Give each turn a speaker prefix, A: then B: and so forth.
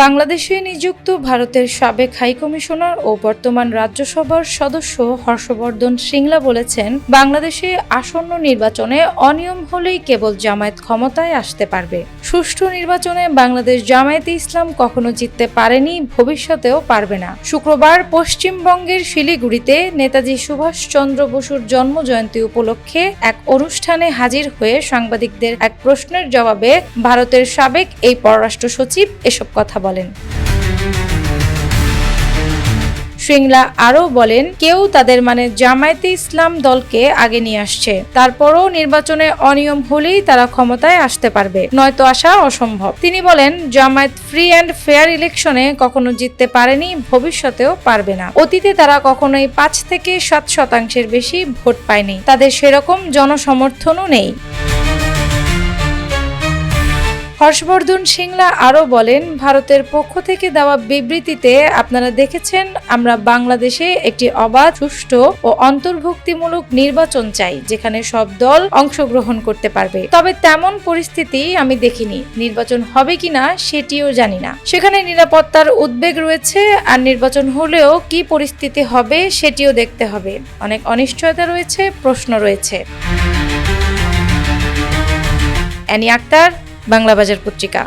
A: বাংলাদেশে নিযুক্ত ভারতের সাবেক হাইকমিশনার ও বর্তমান রাজ্যসভার সদস্য হর্ষবর্ধন শ্রিংলা বলেছেন, বাংলাদেশে আসন্ন নির্বাচনে অনিয়ম হলেই কেবল জামায়াত ক্ষমতায় আসতে পারবে। সুষ্ঠু নির্বাচনে বাংলাদেশ জামায়াতে ইসলাম কখনো জিততে পারেনি, ভবিষ্যতেও পারবে না। শুক্রবার পশ্চিমবঙ্গের শিলিগুড়িতে নেতাজি সুভাষচন্দ্র বসুর জন্মজয়ন্তী উপলক্ষে এক অনুষ্ঠানে হাজির হয়ে সাংবাদিকদের এক প্রশ্নের জবাবে ভারতের সাবেক এই পররাষ্ট্র সচিব এসব কথা বলেন। শ্রিংলা আরও বলেন, কেউ তাদের জামায়াতে ইসলাম দলকে আগে নিয়ে আসছে, তারপরও নির্বাচনে অনিয়ম হলেই তারা ক্ষমতায় আসতে পারবে, নয়তো আসা অসম্ভব। তিনি বলেন, জামায়াত ফ্রি অ্যান্ড ফেয়ার ইলেকশনে কখনো জিততে পারেনি, ভবিষ্যতেও পারবে না। অতীতে তারা কখনোই 5 থেকে 7% বেশি ভোট পায়নি, তাদের সেরকম জনসমর্থনও নেই। হর্ষবর্ধন শ্রিংলা আরও বলেন, ভারতের পক্ষ থেকে দেওয়া বিবৃতিতে আপনারা দেখেছেন, আমরা বাংলাদেশে একটি অবাধ, সুষ্ঠু ও অন্তর্ভুক্তিমূলক নির্বাচন চাই, যেখানে সব দল অংশগ্রহণ করতে পারবে। তবে তেমন পরিস্থিতি আমি দেখিনি। নির্বাচন হবে কিনা সেটিও জানি না। সেখানে নিরাপত্তার উদ্বেগ রয়েছে, আর নির্বাচন হলেও কি পরিস্থিতি হবে সেটিও দেখতে হবে। অনেক অনিশ্চয়তা রয়েছে, প্রশ্ন রয়েছে। অ্যানি আক্তার, বাংলা বাজার পত্রিকা।